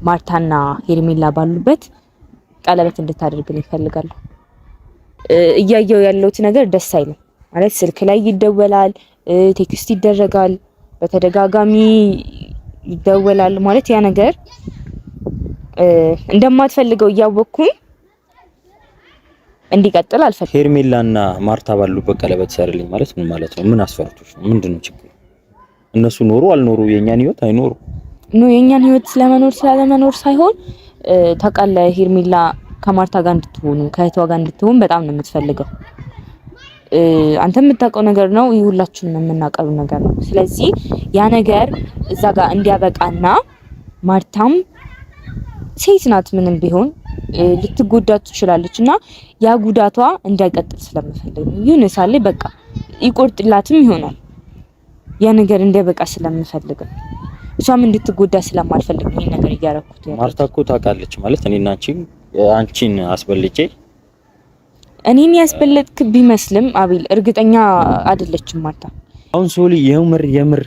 ማርታና ሄርሜላ ባሉበት ቀለበት እንድታደርግልኝ እፈልጋለሁ። እያየው ያለውት ነገር ደስ አይልም ማለት ስልክ ላይ ይደወላል፣ ቴክስት ይደረጋል፣ በተደጋጋሚ ይደወላል ማለት ያ ነገር እንደማትፈልገው እያወቅኩኝ እንዲቀጥል አልፈልግም። ሄርሜላና ማርታ ባሉበት ቀለበት ሰርልኝ ማለት ምን ማለት ነው? ምን አስፈርቶሽ ነው? ምንድነው ችግሩ? እነሱ ኖሩ አልኖሩ የኛን ህይወት አይኖሩ ነው የኛን ህይወት ስለመኖር ስላለመኖር ሳይሆን ታውቃለህ ሄርሜላ ከማርታ ጋር እንድትሆኑ ከእህቷ ጋር እንድትሆን በጣም ነው የምትፈልገው። አንተ የምታውቀው ነገር ነው፣ ሁላችንም የምናውቀው ነገር ነው። ስለዚህ ያ ነገር እዛ ጋር እንዲያበቃና ማርታም ሴት ናት ምንም ቢሆን ልትጎዳ ትችላለች እና ያ ጉዳቷ እንዳይቀጥል ስለምፈልግ ነው። ይሁንሳሌ በቃ ይቆርጥላትም ይሆናል ያ ነገር እንዳይበቃ ስለምፈልግ ነው። እሷም እንድትጎዳ ስለማልፈልግ ነው ይሄን ነገር እያደረኩት። ማርታ እኮ ታውቃለች ማለት እኔና አንቺን አስበልጬ እኔን ያስበለጥክ ቢመስልም አቤል እርግጠኛ አይደለችም ማርታ። አሁን ሶሊ የምር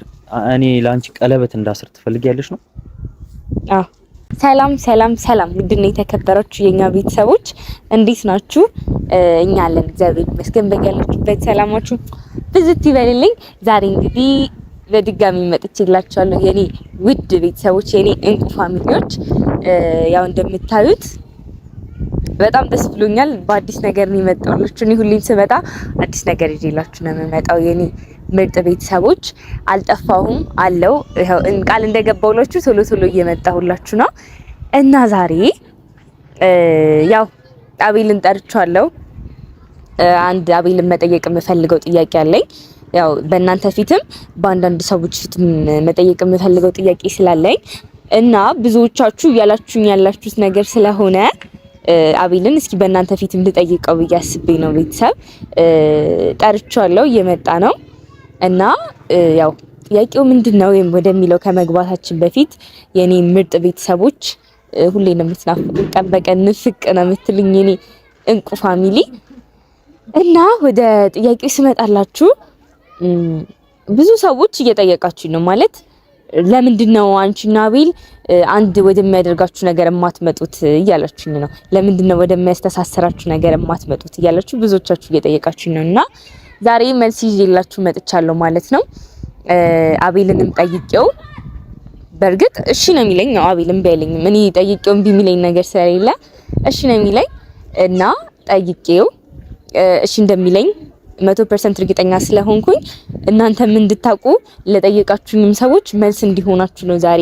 እኔ ላንቺ ቀለበት እንዳስር ትፈልጊያለሽ ነው? አዎ። ሰላም ውድና የተከበራችሁ የኛ ቤተሰቦች እንዴት ናችሁ? እኛ አለን እግዚአብሔር ይመስገን። በያላችሁበት ሰላማችሁ ብዝት ይበልልኝ። ዛሬ እንግዲህ በድጋሚ መጥቼላችኋለሁ የኔ ውድ ቤተሰቦች፣ የኔ እንቁ ፋሚሊዎች። ያው እንደምታዩት በጣም ደስ ብሎኛል። በአዲስ ነገር ነው የመጣሁላችሁ። እኔ ሁሌም ስመጣ አዲስ ነገር ይዤላችሁ ነው የምመጣው የኔ ምርጥ ቤተሰቦች። አልጠፋሁም አለው። ይሄው ቃል እንደገባሁላችሁ ቶሎ እየመጣሁላችሁ ነው እና ዛሬ ያው አቤልን ጠርቻለሁ። አንድ አቤልን መጠየቅ የምፈልገው ጥያቄ አለኝ። ያው በእናንተ ፊትም በአንዳንድ ሰዎች ፊትም መጠየቅ የምፈልገው ጥያቄ ስላለኝ እና ብዙዎቻችሁ ያላችሁት ነገር ስለሆነ አቤልን እስኪ በእናንተ ፊትም ልጠይቀው ብዬ አስቤ ነው። ቤተሰብ ጠርቻለሁ፣ እየመጣ ነው እና ያው ጥያቄው ምንድነው ወደሚለው ከመግባታችን በፊት የኔ ምርጥ ቤተሰቦች ሁሌ ነው የምትናፍቁኝ፣ ቀን በቀን ንፍቅ ነው የምትሉኝ የኔ እንቁ ፋሚሊ እና ወደ ጥያቄው ስመጣላችሁ ብዙ ሰዎች እየጠየቃችሁ ነው ማለት ለምንድነው አንቺና አቤል አንድ ወደሚያደርጋችሁ ነገር የማትመጡት እያላችሁኝ ነው። ለምንድነው ወደሚያስተሳሰራችሁ ነገር የማትመጡት እያላችሁ ብዙዎቻችሁ እየጠየቃችሁኝ ነው እና ዛሬ መልስ ይዤላችሁ መጥቻለሁ ማለት ነው። አቤልንም ጠይቄው በርግጥ እሺ ነው የሚለኝ ነው። አቤልም ቢያለኝም እኔ ጠይቄው እምቢ የሚለኝ ነገር ስለሌለ እሺ ነው የሚለኝ እና ጠይቄው እሺ እንደሚለኝ 100% እርግጠኛ ስለሆንኩኝ እናንተም እንድታውቁ ለጠየቃችሁኝም ሰዎች መልስ እንዲሆናችሁ ነው ዛሬ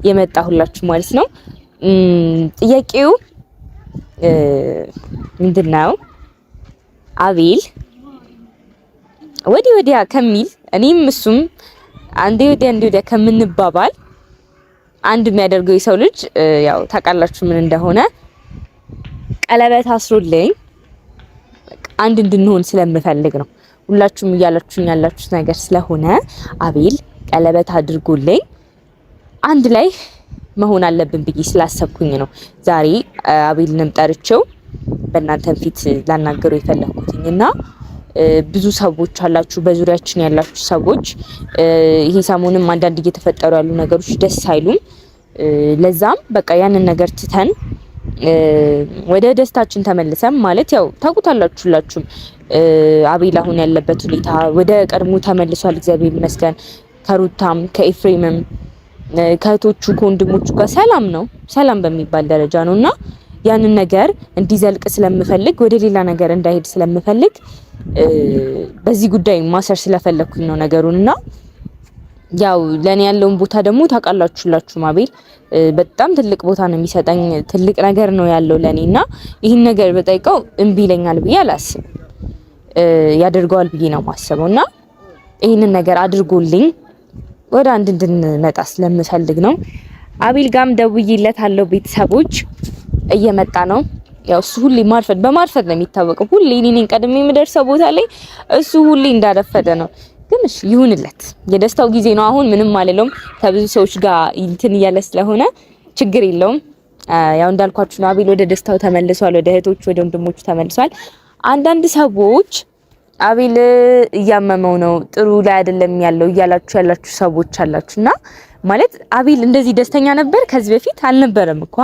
የመጣሁላችሁ ማለት ነው። ጥያቄው ምንድነው? አቤል ወዲያ ከሚል እኔም እሱም አንዴ ወዲያ ከምንባባል አንድ የሚያደርገው የሰው ልጅ ያው ታውቃላችሁ ምን እንደሆነ ቀለበት አስሮልኝ አንድ እንድንሆን ስለምፈልግ ነው። ሁላችሁም እያላችሁኝ ያላችሁት ነገር ስለሆነ አቤል ቀለበት አድርጎልኝ አንድ ላይ መሆን አለብን ብዬ ስላሰብኩኝ ነው ዛሬ አቤልንም ጠርቼው በእናንተ ፊት ላናገረው የፈለኩትኝና ብዙ ሰዎች አላችሁ በዙሪያችን ያላችሁ ሰዎች ይሄ ሰሞኑን አንዳንድ እየተፈጠሩ ያሉ ነገሮች ደስ አይሉም። ለዛም በቃ ያንን ነገር ትተን ወደ ደስታችን ተመልሰን ማለት ያው ታውቁታላችሁላችሁም አቤል አሁን ያለበት ሁኔታ ወደ ቀድሞ ተመልሷል። እግዚአብሔር ይመስገን። ከሩታም ከኤፍሬምም ከእህቶቹ ከወንድሞቹ ጋር ሰላም በሚባል ደረጃ ነውና ያንን ነገር እንዲዘልቅ ስለምፈልግ ወደ ሌላ ነገር እንዳይሄድ ስለምፈልግ በዚህ ጉዳይ ማሰር ስለፈለኩኝ ነው ነገሩንና ያው ለኔ ያለውን ቦታ ደግሞ ታውቃላችሁላችሁ አቤል በጣም ትልቅ ቦታ ነው የሚሰጠኝ፣ ትልቅ ነገር ነው ያለው ለኔና ይሄን ነገር በጠይቀው እምቢ ይለኛል ብዬ አላስብም። ያደርገዋል ብዬ ነው ማስበውና ይሄንን ነገር አድርጎልኝ ወደ አንድ እንድንመጣ ስለምፈልግ ነው። አቤል ጋም ደውዬለታለሁ። ቤተሰቦች እየመጣ ነው። ያው እሱ ሁሌ በማርፈድ ነው የሚታወቀው። ሁሌ እኔን ቀድሜ የምደርሰው ቦታ ላይ እሱ ሁሌ እንዳረፈደ ነው። ግን እሺ ይሁንለት፣ የደስታው ጊዜ ነው። አሁን ምንም አልለውም። ከብዙ ሰዎች ጋር እንትን እያለ ስለሆነ ችግር የለውም። ያው እንዳልኳችሁ ነው አቤል ወደ ደስታው ተመልሷል። ወደ እህቶቹ ወደ ወንድሞቹ ተመልሷል። አንዳንድ ሰዎች አቤል እያመመው ነው ጥሩ ላይ አይደለም ያለው ያላችሁ ሰዎች አላችሁና ማለት አቤል እንደዚህ ደስተኛ ነበር ከዚህ በፊት አልነበረም እኮ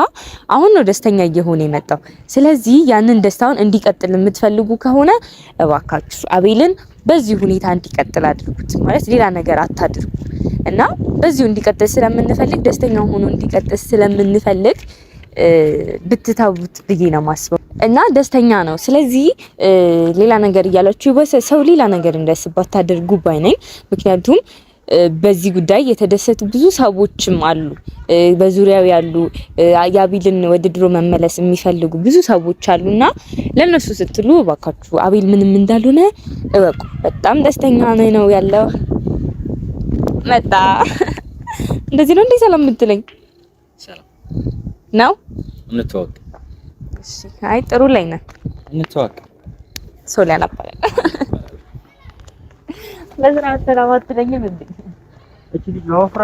አሁን ነው ደስተኛ እየሆነ የመጣው። ስለዚህ ያንን ደስታውን እንዲቀጥል የምትፈልጉ ከሆነ እባካችሁ አቤልን በዚህ ሁኔታ እንዲቀጥል አድርጉት። ማለት ሌላ ነገር አታድርጉ እና በዚሁ እንዲቀጥል ስለምንፈልግ ደስተኛ ሆኖ እንዲቀጥል ስለምንፈልግ ብትታውት ብዬ ነው ማስበው እና ደስተኛ ነው። ስለዚህ ሌላ ነገር እያላችሁ ሰው ሌላ ነገር እንዳይስባት ታደርጉ ባይ ነኝ። ምክንያቱም በዚህ ጉዳይ የተደሰቱ ብዙ ሰዎችም አሉ፣ በዙሪያው ያሉ አቤልን ወደ ድሮ መመለስ የሚፈልጉ ብዙ ሰዎች አሉና ለነሱ ስትሉ እባካችሁ አቤል ምንም እንዳልሆነ እወቁ። በጣም ደስተኛ ነው ያለው። መጣ እንደዚህ ነው እንዴ ሰላም የምትለኝ? ሰላም ነው እንተዋወቅ። እሺ አይ ጥሩ ላይ ነን። እንተዋወቅ። ሶሊያና አባላል ለዝራው ተራዋት ለኝም እንዴ እቺ ልጅ ወፍራ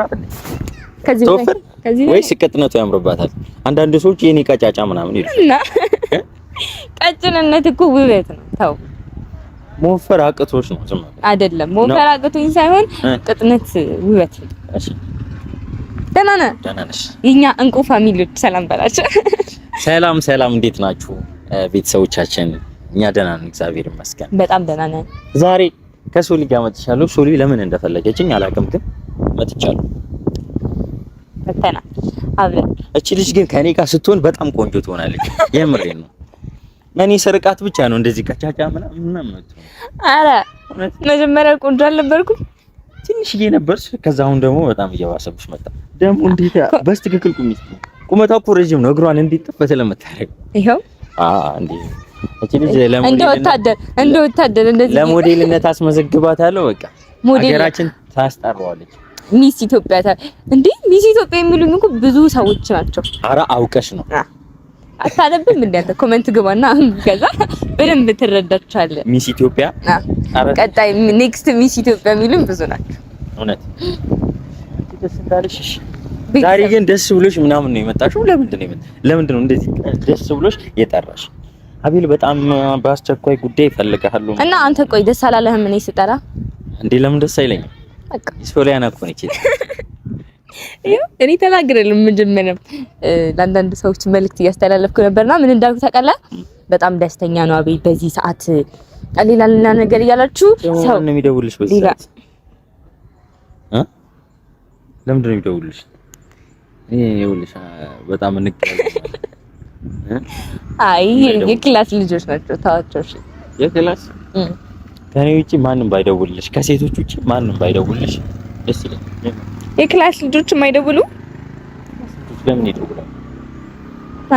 ከዚህ ወይስ ቅጥነቱ ያምርባታል? አንዳንድ ሰዎች የኔ ቀጫጫ ምናምን ይሉና ቀጭንነት እኮ ውበት ነው። ተው ሞፈር አቅቶሽ ነው ዝም አይደለም። ሞፈር አቅቶኝ ሳይሆን ቅጥነት ውበት ነው። እሺ ደህና ነሽ? የኛ እንቁ ፋሚሊዎች ሰላም በላቸው። ሰላም እንዴት ናችሁ ቤተሰቦቻችን? እኛ ደህና ነን እግዚአብሔር ይመስገን። በጣም ደህና ነን። ዛሬ ከሶሊ ጋር መጥቻለሁ። ሶሊ ለምን እንደፈለገችኝ አላውቅም፣ ግን መጥቻለሁ። ፈተና አብረን እቺ ልጅ ግን ከኔ ጋር ስትሆን በጣም ቆንጆ ትሆናለች። የምሬን ነው። እኔ ስርቃት ብቻ ነው እንደዚህ ቀጫጫ ምናምን ነው። አረ መጀመሪያ ቆንጆ አልነበርኩም፣ ትንሽዬ ነበርሽ። ከዛ አሁን ደግሞ በጣም እየባሰብሽ መጣ። ደግሞ እንዴት በስትክክል ቁመቷ እኮ ረጅም ነው። እግሯን እንዴት ጥፍት ለምታረግ ይሄው እንዴ እቺ ልጅ እንደ ወታደር እንደዚህ ለሞዴልነት አስመዘግባታለሁ። በቃ ሀገራችን ታስጠራዋለች። ሚስ ኢትዮጵያ እንዴ ሚስ ኢትዮጵያ የሚሉኝ እኮ ብዙ ሰዎች ናቸው። አረ አውቀሽ ነው አታነብም እንዴ አንተ? ኮሜንት ግባና ከዛ በደንብ ትረዳቻለህ። ሚስ ኢትዮጵያ ቀጣይ ኔክስት ሚስ ኢትዮጵያ የሚሉኝ ብዙ ናቸው። እውነት ደስ እንዳለሽ። ዛሬ ግን ደስ ብሎሽ ምናምን ነው የመጣሽው? ለምንድን ነው እንደዚህ ደስ ብሎሽ የጠራሽ? አቤል በጣም በአስቸኳይ ጉዳይ እፈልግሃለሁ እና አንተ ቆይ ደስ አላለህም? እኔ ስጠራ እንዴ ለምን ደስ አይለኝም? በቃ ሶሊያና እኮ ነች። እኔ ተናግሬያለሁ። መጀመሪያ ለአንዳንድ ሰዎች መልእክት እያስተላለፍኩ ነበርና ምን እንዳልኩ ታውቃለህ? በጣም ደስተኛ ነው አቤል በዚህ ሰዓት ሌላ ነገር እያላችሁ ሰው ነው የሚደውልሽ በዚህ ሰዓት ለምንድን ነው የሚደውልሽ? ይኸውልሽ በጣም አይ የክላስ ልጆች ናቸው ታዋቸው። እሺ የክላስ ከኔ ውጪ ማንንም ባይደውልሽ፣ ከሴቶች ውጪ ማንንም ባይደውልሽ ደስ ይለኛል። የክላስ ልጆች የማይደውሉ ለምን ይደውላሉ?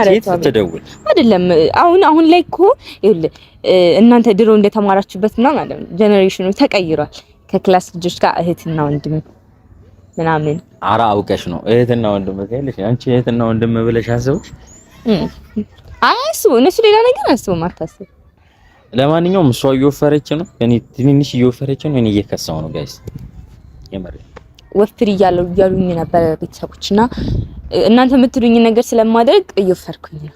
ሴት ትደውል አይደለም። አሁን ላይ እኮ ይኸውልህ እናንተ ድሮ እንደተማራችሁበትና ማለት ነው ጄኔሬሽኑ ተቀይሯል። ከክላስ ልጆች ጋር እህትና ወንድም ምናምን። ኧረ አውቀሽ ነው እህትና ወንድም ትያለሽ። አንቺ እህትና ወንድም ብለሽ አስበሽ አያስቡ እነሱ ሌላ ነገር አያስቡም። አታስብ። ለማንኛውም እሷ እየወፈረች ነው፣ እኔ ትንሽ እየወፈረች ነው። እኔ እየከሳው ነው ጋይስ። የመረ ወፍሪ እያሉኝ ነበር ቤተሰቦችና እናንተ የምትሉኝ ነገር ስለማደርግ እየወፈርኩኝ ነው።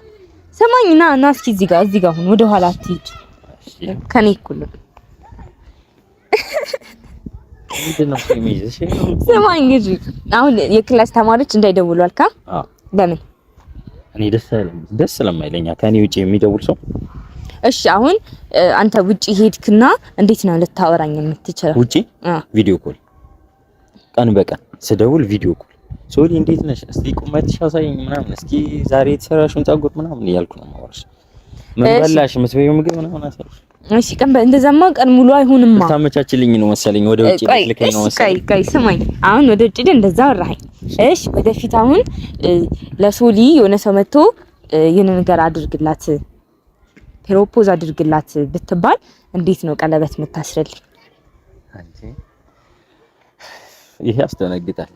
ሰማኝና እና እስኪ እዚህ ጋር አሁን ወደ ኋላ አትሂድ ከኔ እኩል ምንድነው የሚይዝሽ? ሰማኝ እንጂ አሁን የክላስ ተማሪዎች እንዳይደውሉ አልካ? ለምን? እኔ ደስ ስለማይለኝ ከኔ ውጪ የሚደውል ሰው። እሺ አሁን አንተ ውጪ ሄድክና እንዴት ነው ልታወራኝ የምትችለው? ውጪ ቪዲዮ ኮል፣ ቀን በቀን ስደውል ቪዲዮ ኮል። ሶሊ እንዴት ነሽ? እስቲ ቁመትሽ አሳይኝ ምናምን፣ እስኪ ዛሬ የተሰራሽውን ፀጉር ምናምን እያልኩ ነው የማወራሽ። ምን በላሽ? የምትበይው ምግብ ምናምን አሳይሽ። እሺ ቀን እንደዛማ ቀን ሙሉ አይሆንማ። ታመቻችልኝ ነው መሰለኝ ወደ ውጪ ልትልከኝ ነው መሰለኝ። ቆይ ስማኝ፣ አሁን ወደ ውጪ እንደዛ አወራኸኝ። እሺ ወደፊት አሁን ለሶሊ የሆነ ሰው መጥቶ የሆነ ነገር አድርግላት፣ ፕሮፖዝ አድርግላት ብትባል እንዴት ነው ቀለበት የምታስረልኝ? አንቺ ይሄ አስተነግጣል።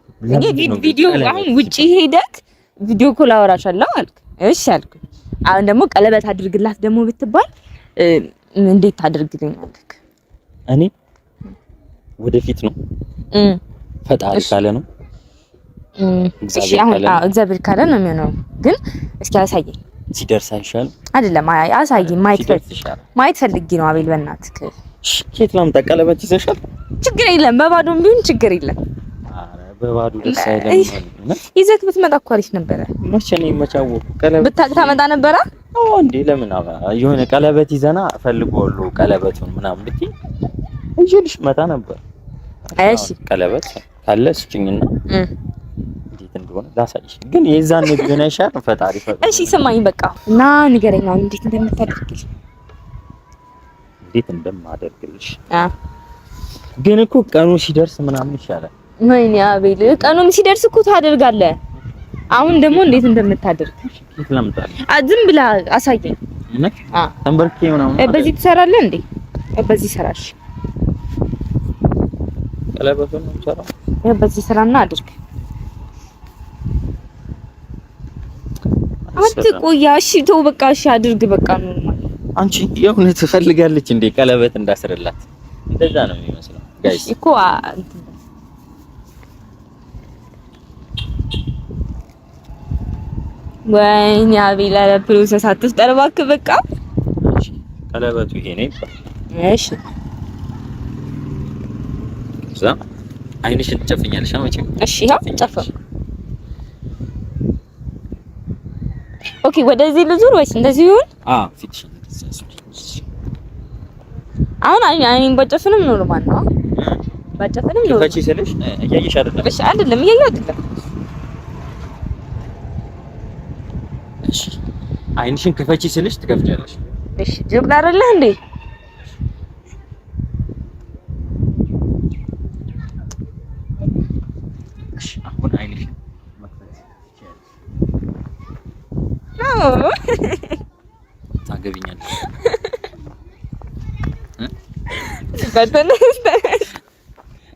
ቪዲዮ አሁን ውጪ ሄደክ ቪዲዮ ኮል አወራሻለሁ አልክ። እሺ አልኩ። አሁን ደግሞ ቀለበት አድርግላት ደግሞ ብትባል እንዴት ታደርግልኛለህ? እኔ ወደፊት ነው ፈጣሪ ካለ ነው። እግዚአብሔር ካለ ነው የሚሆነው። ግን እስኪ አሳየኝ። ሲደርስ አይሻልም? አይደለም አሳየኝ። ማየት ፈልጌ ነው አቤል፣ በእናትህ ኬት ላምጣ? ቀለበት ይዘሻል? ችግር የለም በባዶም ቢሆን ችግር የለም። አረ በባዶ ደስ አይልም። ይዘት ብትመጣ እኮ አሪፍ ነበረ። መቼ ነው የመቻው? ቀለበት ብታቅ ታመጣ ነበረ። አዎ እንዴ ለምን የሆነ ቀለበት ይዘና ፈልጎልው ቀለበቱን ምናምን ብትይ እጅልሽ መጣ ነበር። እሺ ቀለበት ካለ ስጭኝና እንዴት እንደሆነ ላሳይሽ። ግን የዛን ቢሆን አይሻል? ፈጣሪ ፈጣሪ። እሺ ስማኝ በቃ እና ንገረኝ አሁን እንዴት እንደምታደርግልሽ። እንዴት እንደማደርግልሽ ግን እኮ ቀኑ ሲደርስ ምናምን ይሻላል። ወይኔ አቤል ቀኑም ሲደርስ እኮ ታደርጋለህ። አሁን ደግሞ እንዴት እንደምታደርግ ዝም ብላ አሳየኝ። ተንበርኬ ምናምን በዚህ ትሰራለህ እንዴ? በዚህ ሰራሽ ቀለበቱን ነው ሰራው። በዚህ ስራና አድርግ። አትቆያ። እሺ ተው በቃ እሺ አድርግ በቃ ነው። አንቺ የእውነት ትፈልጋለች እንዴ ቀለበት እንዳስርላት? እንደዛ ነው የሚመስለው ጋይስ እኮ ወይኔ አቤል አለ ፕሮሰስ አትፍጠር እባክህ በቃ። እሺ ቀለበቱ ይሄ ነው ይባል። እሺ እዛ አይንሽን ትጨፍኛለሽ አመጪው። እሺ ያው ጨፈም። ኦኬ ወደዚህ ልዙር ወይስ እንደዚህ ይሁን? ፊትሽን አሁን አይኔን ባጨፍንም ኖርማል ነው። ባጨፍንም ኖርማል። ከቺ ስለሽ እያየሽ አይደለም? እሺ አይደለም እያየሁ አይደለም። እሺ አይንሽን ክፈቺ ስለሽ ትከፍቻለሽ። እሺ ጅብላ አይደለ እንዴ? እሺ አሁን አይንሽን መክፈት ትችያለሽ። ታገቢኛለሽ?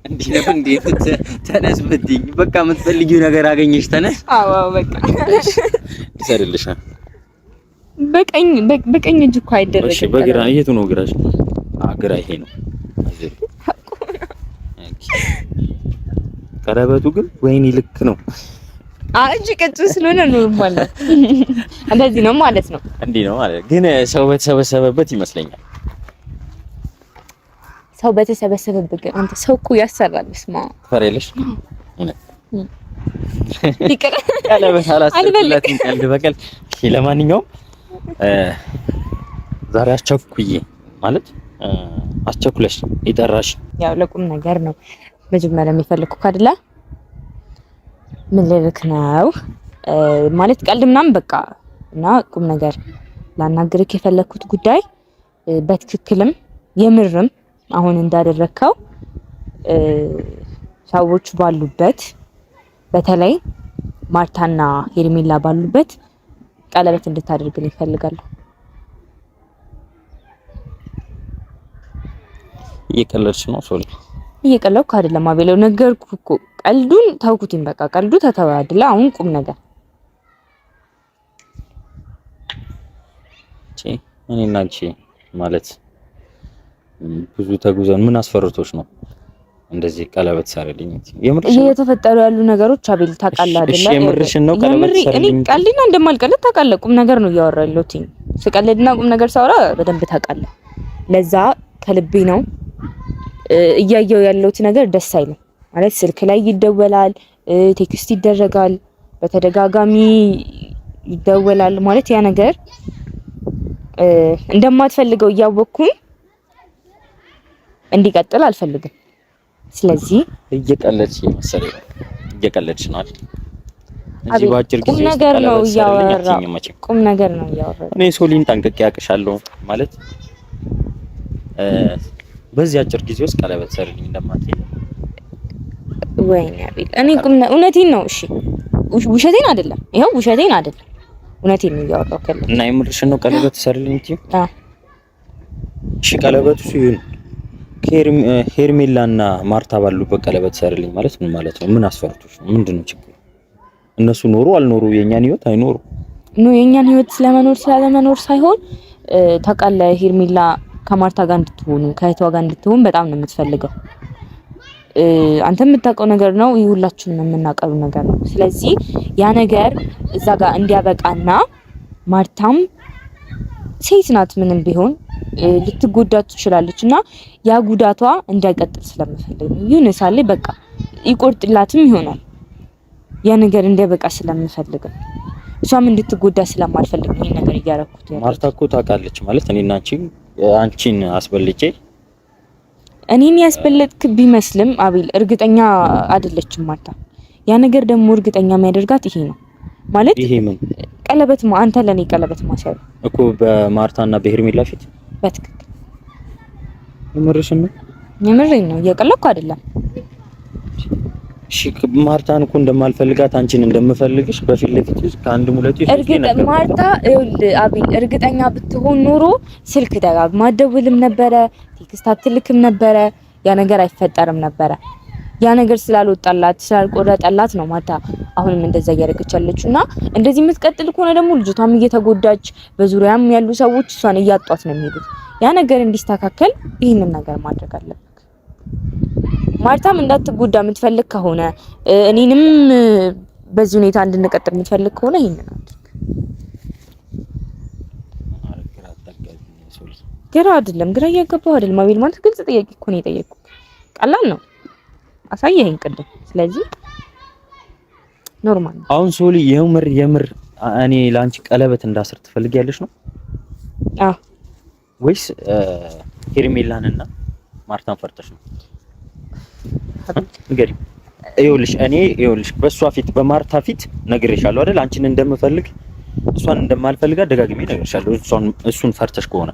እንዴ ነው እንዴ? ተነስ ብትይኝ በቃ የምትፈልጊው ነገር አገኘሽ። ተነስ። አዎ በቃ ይሰድልሻ። በቀኝ እጅ እኮ አይደረግም። እሺ በግራ የቱ ነው ግራሽ? ግራ ይሄ ነው። ቀለበቱ ግን ወይኔ ልክ ነው። እጅ ቀጭን ስለሆነ ኖርማል ነው። እንደዚህ ነው ማለት ነው። እንዲህ ነው ማለት ግን ሰው በተሰበሰበበት ይመስለኛል። ሰው በተሰበሰበበት ግን አንተ ሰው እኮ ያሰራል። ስማ ፈሬልሽ ይቅር ቀለበት አላስፈልግላትም። ቀልድ በቀል። እሺ ለማንኛውም ዛሬ አስቸኩዬ ማለት አስቸኩለሽ የጠራሽ ያው ለቁም ነገር ነው። መጀመሪያ የሚፈልኩ አይደለ? ምን ልልክ ነው ማለት ቀልድ ምናምን በቃ እና ቁም ነገር ላናግርክ የፈለኩት ጉዳይ በትክክልም የምርም አሁን እንዳደረከው ሰዎች ባሉበት በተለይ ማርታና ሄርሜላ ባሉበት ቀለበት እንድታደርግልኝ እፈልጋለሁ። እየቀለድሽ ነው ሶሊ? እየቀለድኩ አይደለም አቤለው፣ ነገርኩ እኮ ቀልዱን ተውኩትኝ። በቃ ቀልዱ ተተወ አይደለ? አሁን ቁም ነገር እኔና አንቺ ማለት ብዙ ተጉዘን ምን አስፈርቶች ነው እንደዚህ ቀለበት ሳረልኝ? የምርሽ እየተፈጠሩ ያሉ ነገሮች አቤል ታውቃለህ አይደለ? እሺ የምርሽን ነው? ቀለበት ሳረልኝ እኔ ቀልድና እንደማልቀልድ ታውቃለህ። ቁም ነገር ነው እያወራሁ ያለሁት። ስቀልድና ቁም ነገር ሳወራ በደንብ ታውቃለህ። ለዛ ከልቤ ነው እያየሁ ያለሁት ነገር ደስ አይልም ማለት ስልክ ላይ ይደወላል፣ ቴክስት ይደረጋል፣ በተደጋጋሚ ይደወላል ማለት ያ ነገር እንደማትፈልገው እያወቅኩኝ እንዲቀጥል አልፈልግም። ስለዚህ እየቀለድሽ መሰለኝ። እየቀለድሽ ነው አይደል? እዚህ ባጭር ጊዜ ቁም ነገር ነው እያወራሁ ቁም ነገር ነው እያወራሁ እኔ ሶሊን ጠንቅቄ አውቅሻለሁ ማለት በዚህ አጭር ጊዜ ውስጥ ቀለበት ሰርልኝ እንደማትይ። ወይኔ አቤል እኔ እውነቴን ነው። እሺ ውሸቴን አይደለም፣ ይሄው ውሸቴን አይደለም፣ እውነቴን ነው እያወራሁ ከለ እና የምርሽን ነው ቀለበት ሰርልኝ እንጂ? እሺ ቀለበቱ ሲሆን ሄርሜላና ማርታ ባሉበት ቀለበት ሰርልኝ ማለት ምን ማለት ነው? ምን አስፈርቶሽ ነው? ምንድነው ችግሩ? እነሱ ኖሩ አልኖሩ የኛን ህይወት አይኖሩ ነው። የኛን ህይወት ስለመኖር ስላለመኖር ሳይሆን ታውቃለህ ሄርሜላ ከማርታ ጋር እንድትሆኑ ከእህቷ ጋር እንድትሆን በጣም ነው የምትፈልገው። አንተ የምታውቀው ነገር ነው፣ ሁላችንም የምናውቀው ነገር ነው። ስለዚህ ያ ነገር እዛ ጋር እንዲያበቃና ማርታም ሴት ናት ምንም ቢሆን ልትጎዳ ትችላለች እና ያ ጉዳቷ እንዳይቀጥል ስለምፈልግ ነው። ይሁን ሳለ በቃ ይቆርጥላትም ይሆናል ያ ነገር እንዳይበቃ ስለምፈልግ ነው። እሷም እንድትጎዳ ስለማልፈልግ ነው ይሄን ነገር እያደረኩት ያለው። ማርታ እኮ ታውቃለች ማለት እኔና አንቺን አስበልጬ እኔን ያስበለጥክ ቢመስልም አቤል እርግጠኛ አይደለችም ማርታ። ያ ነገር ደግሞ እርግጠኛ የሚያደርጋት ይሄ ነው ማለት ይሄ ምን ቀለበት አንተ ለኔ ቀለበት ማሰር እኮ በማርታና በሄርሜላ ፊት በትክክል የምርሽን ነው? የምሬን ነው፣ እየቀለድኩ አይደለም። እሺ ማርታን እኮ እንደማልፈልጋት አንቺን እንደምፈልግሽ በፊት ለፊት ከአንድ ሙለቱ ማርታ አቤል እርግጠኛ ብትሆን ኖሮ ስልክ ደጋግማ አትደውልም ነበረ፣ ቴክስት አትልክም ነበረ፣ ያ ነገር አይፈጠርም ነበረ። ያ ነገር ስላልወጣላት ስላልቆረጠላት ነው ማርታ አሁንም እንደዛ እያደረገች ያለችው እና እንደዚህ የምትቀጥል ከሆነ ደግሞ ልጅቷም እየተጎዳች በዙሪያም ያሉ ሰዎች እሷን እያጧት ነው የሚሄዱት። ያ ነገር እንዲስተካከል ይህንን ነገር ማድረግ አለብክ። ማርታም እንዳትጎዳ የምትፈልግ ከሆነ እኔንም በዚህ ሁኔታ እንድንቀጥል የምትፈልግ ከሆነ ይሄንን አድርግ። ግራ አይደለም፣ ግራ እያገባሁ አይደለም አቤል። ማለት ግልጽ ጥያቄ እኮ ነው የጠየቅኩት። ቀላል ነው አሳየኸኝ ቅድም። ስለዚህ ኖርማል ነው። አሁን ሶሊ የምር እኔ ላንቺ ቀለበት እንዳስር ትፈልጊያለሽ ነው? አዎ ወይስ ሄርሜላንና ማርታን ፈርተሽ ነው? እንግዲህ ይኸውልሽ በሷ ፊት በማርታ ፊት ነግሬሻለሁ አይደል? አንቺን እንደምፈልግ እሷን እንደማልፈልጋት ደጋግሜ ነግሬሻለሁ። እሱን ፈርተሽ ከሆነ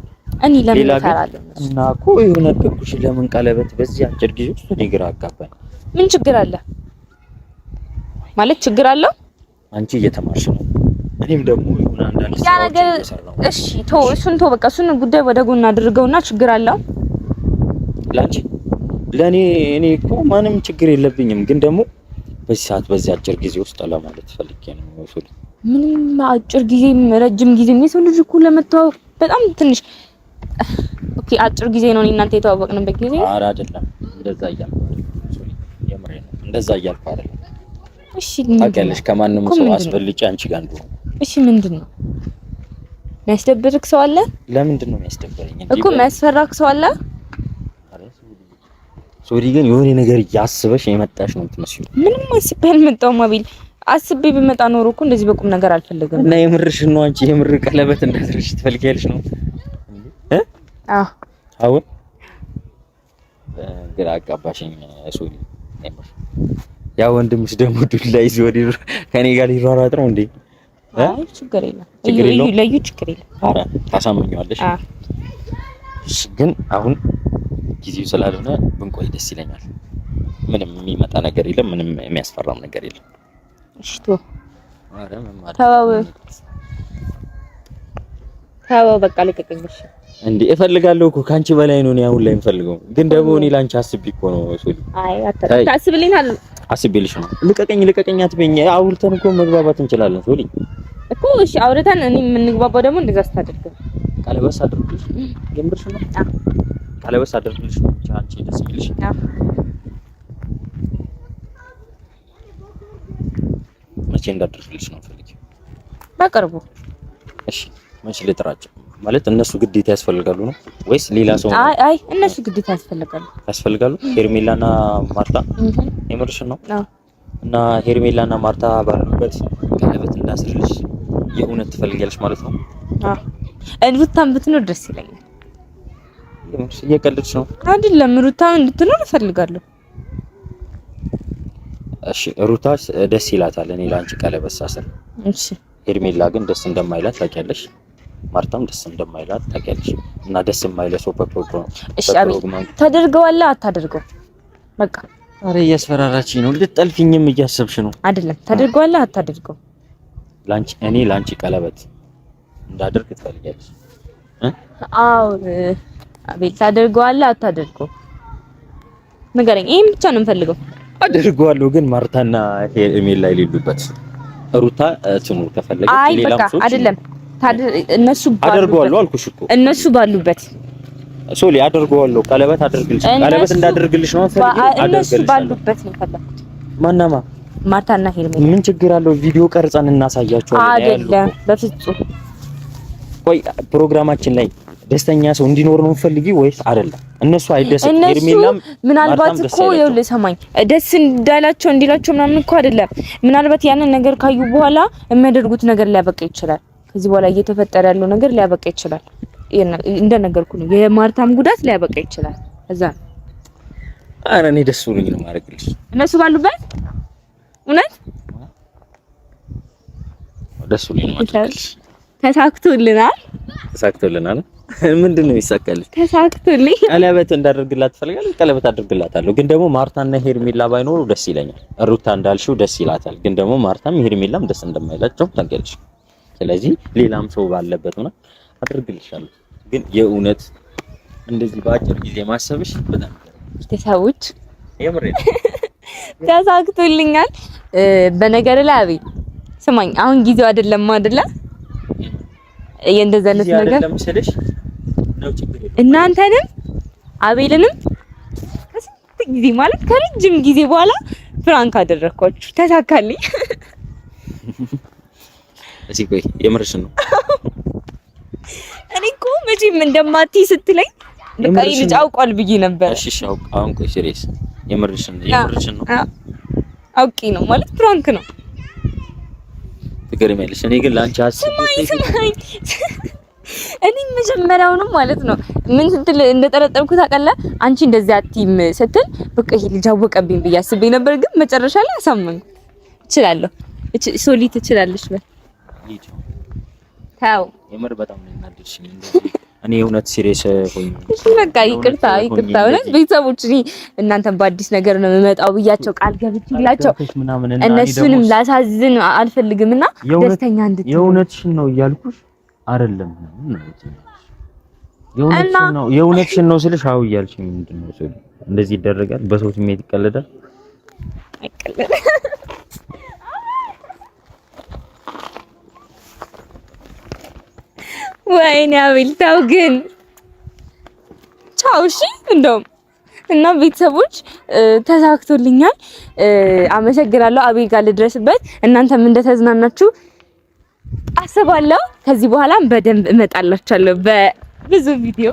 እኔ ለምን እፈራለሁ? እና እኮ የሆነ ነገርኩሽ። ለምን ቀለበት በዚህ አጭር ጊዜ ውስጥ እኔ ግራ አጋባኝ። ምን ችግር አለ ማለት ችግር አለው? አንቺ እየተማርሽ ነው፣ እኔም ደግሞ የሆነ አንዳንድ ያ ነገር እሺ እሱን በቃ እሱን ጉዳይ ወደ ጎን አድርገውና ችግር አለው ላንቺ ለኔ እኔ እኮ ማንም ችግር የለብኝም፣ ግን ደግሞ በዚህ ሰዓት በዚህ አጭር ጊዜ ውስጥ ለማለት ፈልጌ ነው። ወሱል ምንም አጭር ጊዜም ረጅም ጊዜም የሰው ልጅ እኮ ለመተዋወቅ በጣም ትንሽ ኦኬ አጭር ጊዜ ነው እናንተ የተዋወቅንበት ጊዜ። ኧረ አይደለም እንደዛ እያልኩ አይደለም፣ የምሬ ነው እንደዛ እያልኩ አይደለም። እሺ ታውቂያለሽ ከማንም ሰው አስበልጬ አንቺ ጋር እንደሆነ። እሺ ምንድነው የሚያስደብርክ ሰው አለ? ለምንድን ነው የሚያስደብረኝ እኮ የሚያስፈራክ ሰው አለ? ሶሪ ግን የሆነ ነገር እያስበሽ የመጣሽ ነው የምትመስለው። ምንም አስቤ አልመጣሁም አቤል። አስቤ ብመጣ ኖሮ እኮ እንደዚህ በቁም ነገር አልፈልግም። እና የምርሽን ነው አንቺ? የምር ቀለበት እንዳስርሽ ትፈልጊያለሽ ነው? አዎ ግራ አጋባሽኝ ሶሪ። ያ ወንድምሽ ደግሞ ዱላ ይዞ ከኔ ጋር ሊሯሯጥ ነው እንዴ? አይ ችግር የለም ለዩ ችግር የለም። ኧረ ታሳምኛለሽ። ግን አሁን ጊዜው ስላልሆነ ብንቆይ ደስ ይለኛል። ምንም የሚመጣ ነገር የለም፣ ምንም የሚያስፈራም ነገር የለም። እሺ ኧረ ተወው በቃ ልቀቀኝ። እሺ እንዴ እፈልጋለሁ እኮ ካንቺ በላይ ነው እኔ አሁን ላይ የምፈልገው፣ ግን ደግሞ እኔ ላንቺ አስቤ እኮ ነው ሶሊ። አይ አታስብልኝ አለ አስቤልሽ ነው። ልቀቀኝ አትበይኝ። አውርተን እኮ መግባባት እንችላለን ሶሊ እኮ። እሺ አውርተን እኔ የምንግባባው ደግሞ እንደዛ ስታደርገው ቀለበት አድርግልሽ የምርሽ ነው? ቀለበት አድርግልሽ ነው አንቺ ደስ ይልሽ? መቼ እንዳደርግልሽ ነው ፈልጊ? በቅርቡ። እሺ መቼ ልጥራቸው? ማለት እነሱ ግዴታ ያስፈልጋሉ ነው ወይስ ሌላ ሰው? አይ እነሱ ግዴታ ያስፈልጋሉ። ሄርሜላና ማርታ የምርሽ ነው? እና ሄርሜላና ማርታ ባሉበት ቀለበት እንዳስርልሽ የእውነት ትፈልጊያለሽ ማለት ነው? ሩታም ብትኖር ደስ ይለኛል። የምርሽ እየቀለድሽ ነው አይደለም? ሩታም እንድትኖር እፈልጋለሁ። እሺ ሩታ ደስ ይላታል እኔ ላንቺ ቀለበት ሳስር። እሺ ሄርሜላ ግን ደስ እንደማይላት ታውቂያለሽ። ማርታም ደስ እንደማይላት ታውቂያለሽ። እና ደስ የማይለ ሰው በፕሮግራም እሺ አቤት ታደርገዋለህ አታደርገው? በቃ አረ እያስፈራራችኝ ነው። ልትጠልፊኝም እያሰብሽ ነው አይደለም? ታደርገዋለህ አታደርገው? ላንቺ እኔ ላንቺ ቀለበት እንዳደርግ ትፈልጊያለሽ? አዎ አቤት ታደርገዋለህ አታደርገው? ንገረኝ። ይሄን ብቻ ነው የምፈልገው። አደርገዋለሁ ግን ማርታና ሄርሜላ የሌሉበት ሩታ ትኑር ከፈለገች ሌላም ሰው አይደለም እነሱ አደርገዋለሁ አልኩሽ እኮ እነሱ ባሉበት ሶሊ አደርገዋለሁ። ቀለበት አደርግልሽ ቀለበት እንዳደርግልሽ ነው ፈልጊ። እነሱ ባሉበት ነው ፈለኩት። ማናማ ማርታና ሄርሜላ ምን ችግር አለው? ቪዲዮ ቀርጸን እናሳያቸዋለን። አይደለም በፍጹም። ቆይ ፕሮግራማችን ላይ ደስተኛ ሰው እንዲኖር ነው ፈልጊ ወይስ አይደለም? እነሱ አይደሰት ሄርሜላም ምናልባት እኮ ይኸውልህ ሰማኝ ደስ እንዳላቸው እንዲላቸው ምናምን እኮ አይደለም። ምናልባት ያንን ነገር ካዩ በኋላ የሚያደርጉት ነገር ሊያበቃ ይችላል። ከዚህ በኋላ እየተፈጠረ ያለው ነገር ሊያበቃ ይችላል። እንደነገርኩ ነው የማርታም ጉዳት ሊያበቃ ይችላል። እዛ ኧረ እኔ ደስ ብሎኝ ነው ማረግልሽ እነሱ ባሉበት እውነት ደስ ብሎኝ ነው ማረግልሽ። ተሳክቶልናል። ምንድነው ይሳካልሽ? ተሳክቶልኝ ቀለበት እንዳደርግላት ፈልጋለሁ። ቀለበት አድርግላታለሁ። ግን ደግሞ ማርታና ሄርሜላ ባይኖሩ ደስ ይለኛል። ሩታ እንዳልሽው ደስ ይላታል። ግን ደግሞ ማርታም ሄርሜላም ደስ እንደማይላቸው ታውቂያለሽ። ስለዚህ ሌላም ሰው ባለበት ሆነ አድርግልሻለሁ። ግን የእውነት እንደዚህ በአጭር ጊዜ ማሰብሽ በጣም ተሳውች የምሬ ተሳክቶልኛል። በነገር ላይ አቤል ስማኝ፣ አሁን ጊዜው አይደለም አይደለ? የእንደዚህ አይነት ነገር አይደለም ስልሽ ነው ችግር የለም። እናንተንም አቤልንም ከስንት ጊዜ ማለት ከረጅም ጊዜ በኋላ ፍራንክ አደረኳችሁ። ተሳካልኝ። እሺ ቆይ የምርሽን ነው? እኔ እኮ መቼም እንደማትይ ስትለኝ በቃ ልጅ አውቋል ብዬ ነበር። እሺ አሁን ቆይ ሲሪየስ የምርሽን ነው? አውቂ ነው ማለት ፍራንክ ነው። ትገርሚያለሽ። እኔ ግን ላንቺ ስማኝ እኔ መጀመሪያውንም ማለት ነው ምን ስትል እንደጠረጠርኩ ታውቃለህ? አንቺ እንደዚህ አትይም ስትል በቃ ይሄ ልጅ አወቀብኝ ብዬ አስቤ ነበር። ግን መጨረሻ ላይ አሳመንኩ። እችላለሁ ሶሊ ትችላለሽ በል ታው የምር በጣም ነው እናድርሽኝ። እኔ እውነት ሲሪየስ ሆኝ እሺ በቃ ይቅርታ እውነት ቤተሰቦች እኔ እናንተን በአዲስ ነገር ነው የምመጣው ብያቸው ቃል ገብቼላቸው እነሱንም ላሳዝን አልፈልግምና ደስተኛ እንድትሆን የእውነትሽን ነው እያልኩሽ አይደለም ነው የእውነትሽን ነው ስልሽ አው እያልሽኝ ምንድነው ሰው እንደዚህ ይደረጋል? በሰው ስሜት ይቀለዳል? አይቀለድም። ወይኔ አቤል ተው ግን ቻው። እሺ እንደውም እና ቤተሰቦች ተሳክቶልኛል። አመሰግናለሁ። አቤል ጋር ልድረስበት። እናንተም እንደተዝናናችሁ አስባለሁ። ከዚህ በኋላም በደንብ እመጣላችኋለሁ በብዙ ቪዲዮ